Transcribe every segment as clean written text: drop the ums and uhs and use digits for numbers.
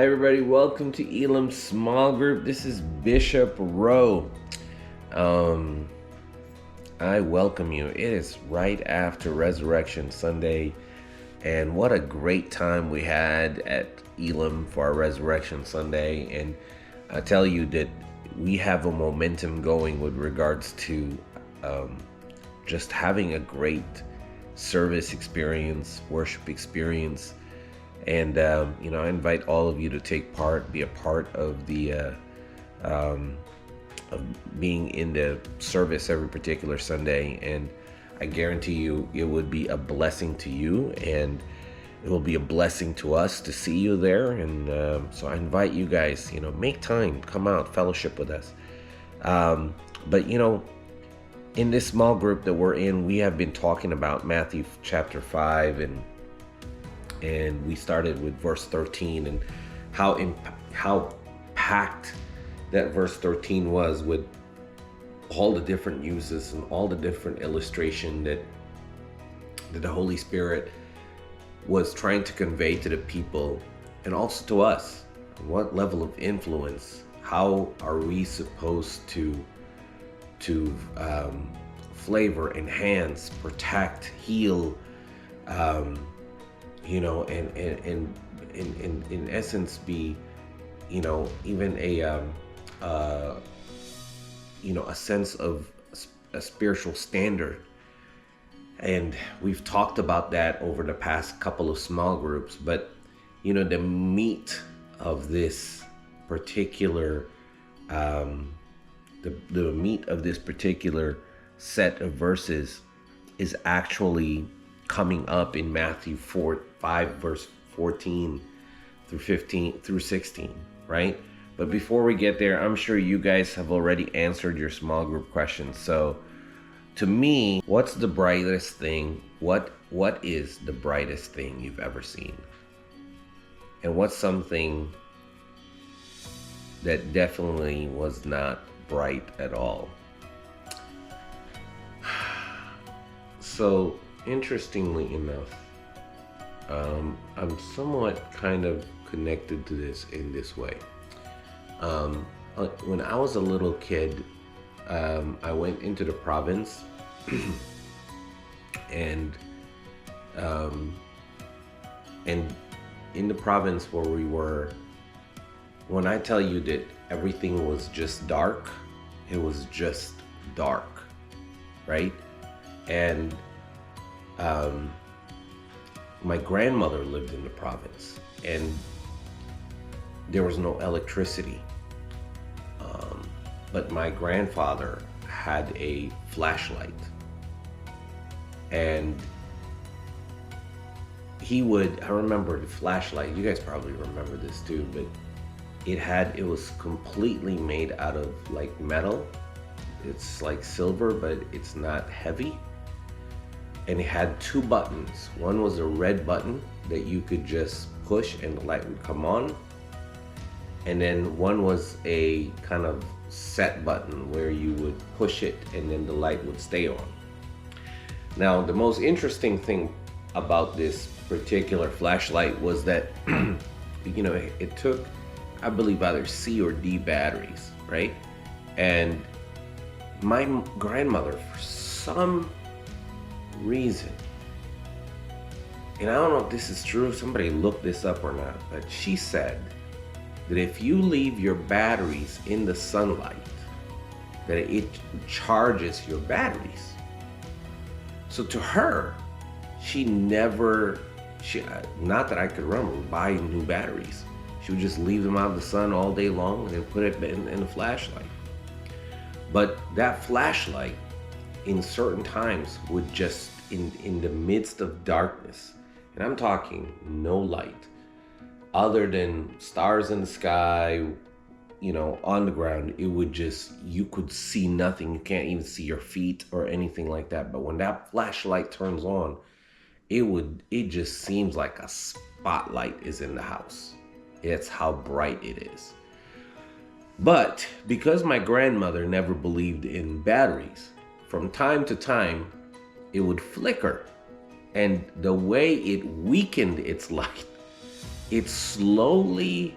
Hi everybody, welcome to Elim Small Group. This is Bishop Rowe. Um, I welcome you. It is right after Resurrection Sunday, and what a great time we had at Elim for our Resurrection Sunday. And I tell you that we have a momentum going with regards to just having a great service experience, worship experience. And I invite all of you to take part, be a part of the of being in the service every particular Sunday. And I guarantee you, it would be a blessing to you, and it will be a blessing to us to see you there. And so I invite you guys, make time, come out, fellowship with us. But in this small group that we're in, we have been talking about Matthew chapter 5, and we started with verse 13 and how packed that verse 13 was with all the different uses and all the different illustration that the Holy Spirit was trying to convey to the people and also to us. What level of influence? How are we supposed to flavor, enhance, protect, heal, and in essence be, even a sense of a spiritual standard. And we've talked about that over the past couple of small groups, but the meat of this particular the meat of this particular set of verses is actually coming up in Matthew 5 verse 14 through 15 through 16, right? But before we get there, I'm sure you guys have already answered your small group questions. So to me, what's the brightest thing? What is the brightest thing you've ever seen? And what's something that definitely was not bright at all? So interestingly enough, I'm somewhat kind of connected to this in this way. When I was a little kid, I went into the province and in the province where we were, when I tell you that everything was just dark, it was just dark, right? And my grandmother lived in the province, and there was no electricity. But my grandfather had a flashlight, and I remember the flashlight, you guys probably remember this too, but it was completely made out of like metal. It's like silver, but it's not heavy. And it had two buttons. One was a red button that you could just push and the light would come on. And then one was a kind of set button where you would push it and then the light would stay on. Now, the most interesting thing about this particular flashlight was that, it took, I believe, either C or D batteries, right? And my grandmother, for some reason, and I don't know if this is true, somebody look this up or not, but she said that if you leave your batteries in the sunlight, that it charges your batteries. So to her, not that I could remember, buying new batteries. She would just leave them out in the sun all day long and then put it in the flashlight. But that flashlight, in certain times, would just, in the midst of darkness, and I'm talking no light, other than stars in the sky, on the ground, it would just, you could see nothing. You can't even see your feet or anything like that. But when that flashlight turns on, it just seems like a spotlight is in the house. It's how bright it is. But because my grandmother never believed in batteries, from time to time, it would flicker. And the way it weakened its light, it slowly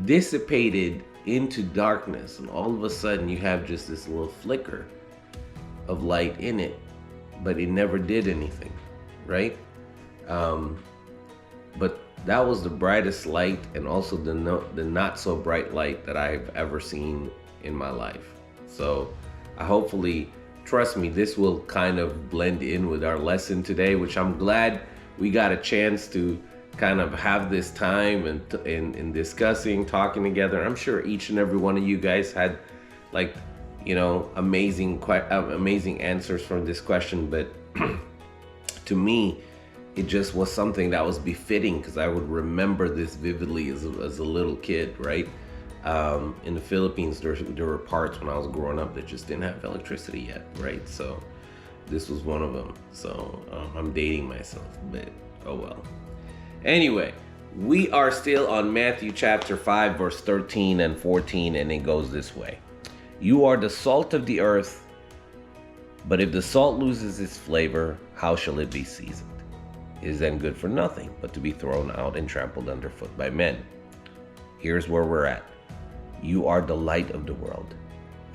dissipated into darkness, and all of a sudden you have just this little flicker of light in it, but it never did anything, right? But that was the brightest light, and also the not so bright light that I've ever seen in my life. So I hopefully, trust me, this will kind of blend in with our lesson today, which I'm glad we got a chance to kind of have this time and in discussing, talking together. I'm sure each and every one of you guys had, like, you know, amazing answers from this question, but to me, it just was something that was befitting, because I would remember this vividly as a little kid, right? In the Philippines, there were parts when I was growing up that just didn't have electricity yet, right? So this was one of them. So I'm dating myself, but oh well. Anyway, we are still on Matthew chapter 5, verse 13 and 14, and it goes this way. You are the salt of the earth, but if the salt loses its flavor, how shall it be seasoned? It is then good for nothing, but to be thrown out and trampled underfoot by men. Here's where we're at. You are the light of the world.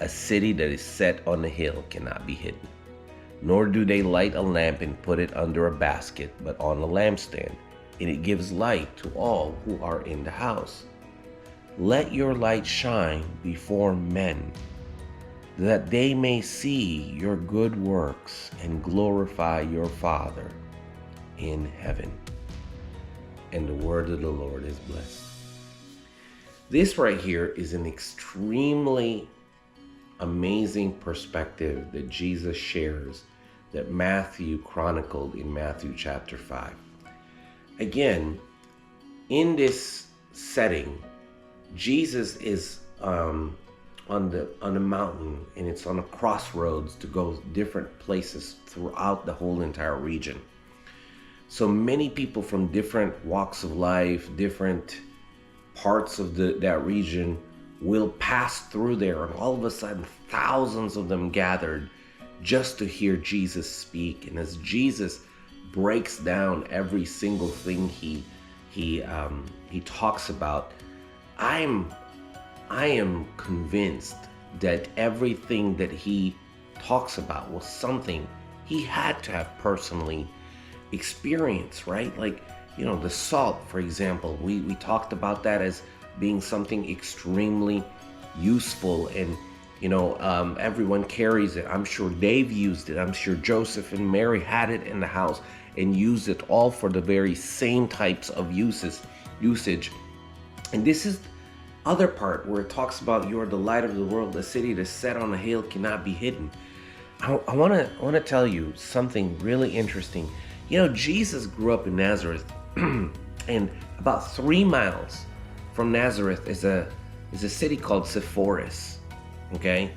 A city that is set on a hill cannot be hidden. Nor do they light a lamp and put it under a basket, but on a lampstand, and it gives light to all who are in the house. Let your light shine before men, that they may see your good works and glorify your Father in heaven. And the word of the Lord is blessed. This right here is an extremely amazing perspective that Jesus shares, that Matthew chronicled in Matthew chapter 5. Again, in this setting, Jesus is on a mountain, and it's on a crossroads to go different places throughout the whole entire region. So many people from different walks of life, different parts of that region will pass through there, and all of a sudden thousands of them gathered just to hear Jesus speak. And as Jesus breaks down every single thing he talks about, I am convinced that everything that he talks about was something he had to have personally experienced, right? Like, you know, the salt, for example, we talked about that as being something extremely useful, and you know, everyone carries it. I'm sure Dave used it. I'm sure Joseph and Mary had it in the house and used it all for the very same types of usage. And this is other part where it talks about you are the light of the world, a city that's set on a hill cannot be hidden. I want to tell you something really interesting. You know, Jesus grew up in Nazareth, and about 3 miles from Nazareth is a city called Sepphoris. Okay,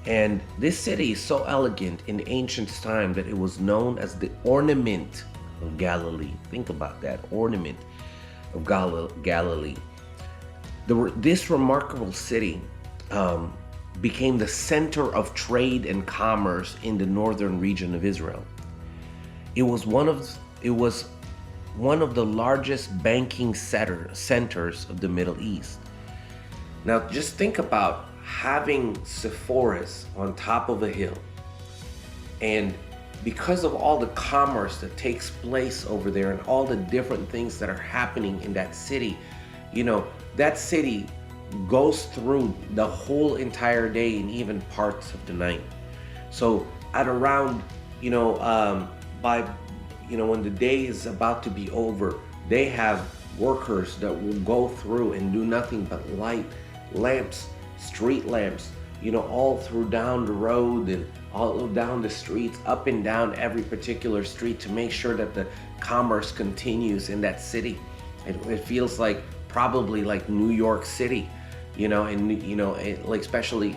and this city is so elegant in ancient time that it was known as the ornament of Galilee. Think about that, ornament of Galilee. This remarkable city became the center of trade and commerce in the northern region of Israel. It was one of the largest banking centers of the Middle East. Now, just think about having Sepphoris on top of a hill, and because of all the commerce that takes place over there and all the different things that are happening in that city, you know, that city goes through the whole entire day and even parts of the night. So at around, you know, by, you know, when the day is about to be over, they have workers that will go through and do nothing but light lamps, street lamps, you know, all through down the road and all down the streets, up and down every particular street, to make sure that the commerce continues in that city. It feels like probably like New York City, you know, and you know, like especially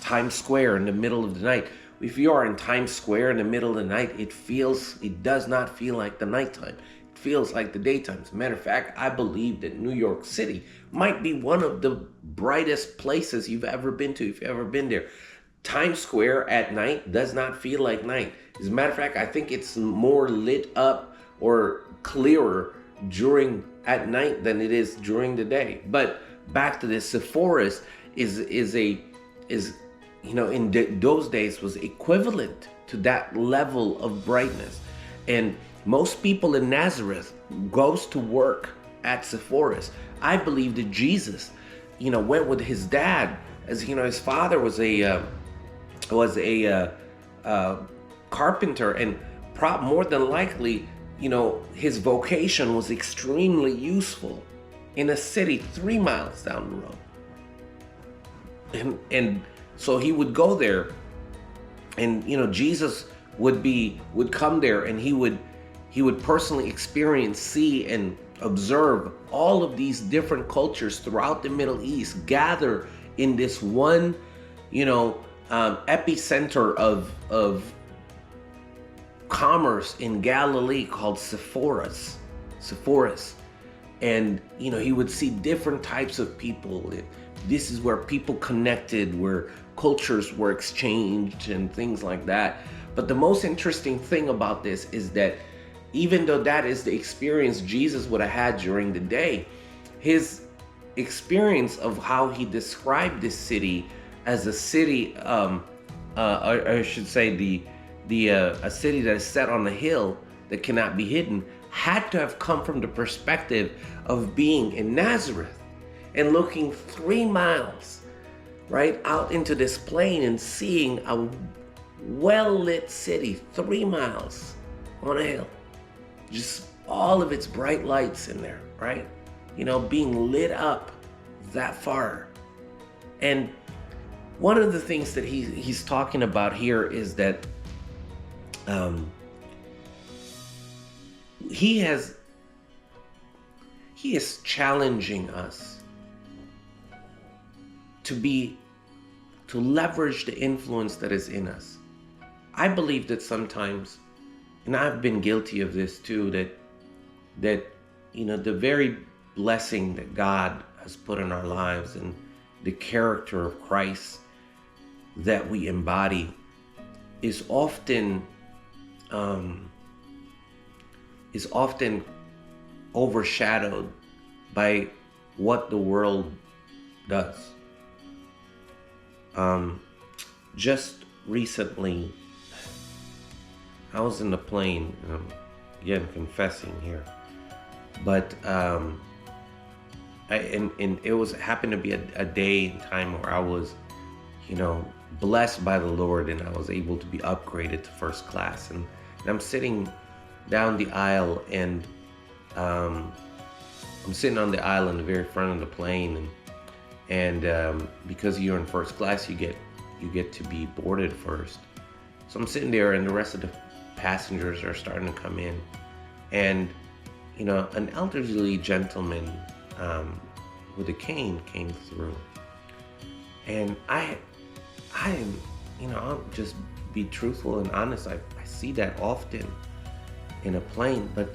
Times Square in the middle of the night. If you are in Times Square in the middle of the night, it does not feel like the nighttime. It feels like the daytime. As a matter of fact, I believe that New York City might be one of the brightest places you've ever been to, if you've ever been there. Times Square at night does not feel like night. As a matter of fact, I think it's more lit up or clearer at night than it is during the day. But back to this, Sephora is in those days was equivalent to that level of brightness. And most people in Nazareth goes to work at Sephora. I believe that Jesus, went with his dad, as his father was a carpenter, and more than likely, his vocation was extremely useful in a city 3 miles down the road. And so he would go there, and Jesus would come there, and he would personally experience, see, and observe all of these different cultures throughout the Middle East gather in this one epicenter of commerce in Galilee called Sephora's. And he would see different types of people. This is where people connected, where cultures were exchanged and things like that. But the most interesting thing about this is that even though that is the experience Jesus would have had during the day, his experience of how he described this city as a city, I should say a city that is set on a hill that cannot be hidden, had to have come from the perspective of being in Nazareth and looking 3 miles right out into this plain and seeing a well-lit city 3 miles on a hill. Just all of its bright lights in there, right? Being lit up that far. And one of the things that he's talking about here is that he is challenging us to leverage the influence that is in us. I believe that sometimes, and I've been guilty of this too, that the very blessing that God has put in our lives and the character of Christ that we embody is often overshadowed by what the world does. Just recently, I was in the plane, again confessing here, but it happened to be a day and time where I was, blessed by the Lord, and I was able to be upgraded to first class, and I'm sitting down the aisle, and I'm sitting on the aisle in the very front of the plane, and because you're in first class, you get to be boarded first. So I'm sitting there, and the rest of the passengers are starting to come in, and an elderly gentleman with a cane came through, and I'll just be truthful and honest. I see that often in a plane, but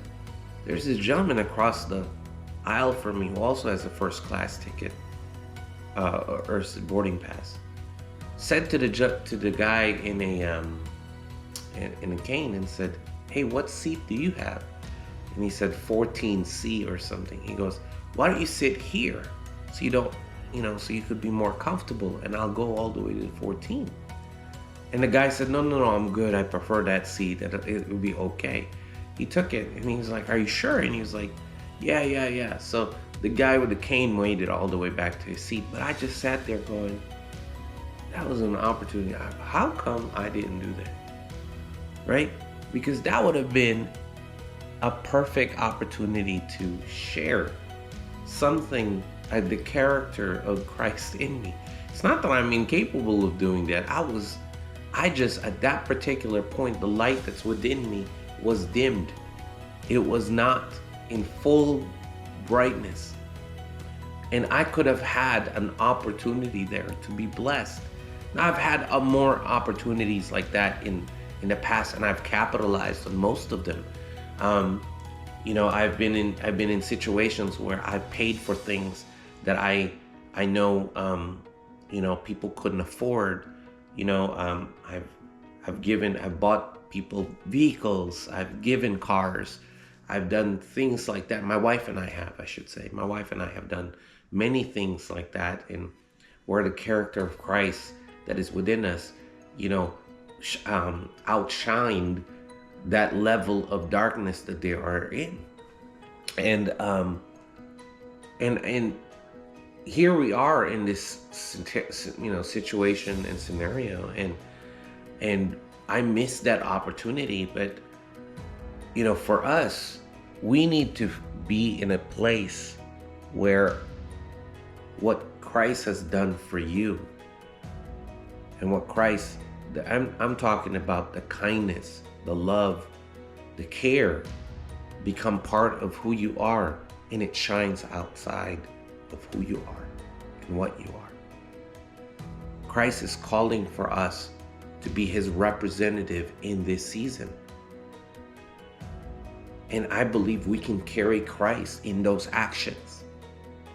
there's this gentleman across the aisle from me who also has a first class ticket or boarding pass. Said to the guy in a cane and said, "Hey, what seat do you have?" And he said 14C or something. He goes, "Why don't you sit here so you don't, so you could be more comfortable, and I'll go all the way to 14." And the guy said, No, I'm good. I prefer that seat. It would be okay. He took it, and he was like, "Are you sure?" And he was like, Yeah. So the guy with the cane waited all the way back to his seat, but I just sat there going, that was an opportunity. How come I didn't do that? Right? Because that would have been a perfect opportunity to share something, the character of Christ in me. It's not that I'm incapable of doing that. I just, at that particular point, the light that's within me was dimmed. It was not in full brightness. And I could have had an opportunity there to be blessed. Now, I've had more opportunities like that in the past, and I've capitalized on most of them. I've been in situations where I've paid for things that I know people couldn't afford. I've bought people vehicles, I've given cars, I've done things like that. My wife and I have, I should say. My wife and I have done many things like that, and where the character of Christ that is within us, you know, outshined that level of darkness that they are in. And here we are in this, you know, situation and scenario, and I missed that opportunity. But you know, for us, we need to be in a place where what Christ has done for you, and what Christ, I'm talking about the kindness, the love, the care, become part of who you are, and it shines outside of who you are and what you are. Christ is calling for us to be his representative in this season. And I believe we can carry Christ in those actions,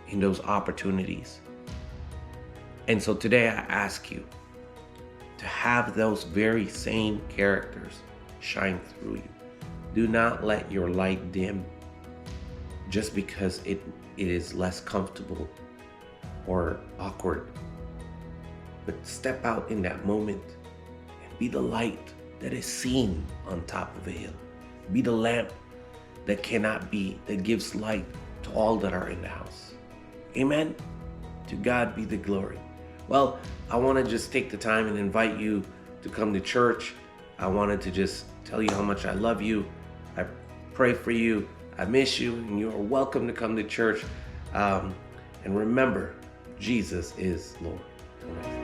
in those opportunities. And so today I ask you to have those very same characters shine through you. Do not let your light dim just because it is less comfortable or awkward. But step out in that moment and be the light that is seen on top of a hill. Be the lamp that cannot be, that gives light to all that are in the house. Amen? To God be the glory. Well, I want to just take the time and invite you to come to church. I wanted to just tell you how much I love you. I pray for you. I miss you, and you are welcome to come to church. And remember, Jesus is Lord. Amen.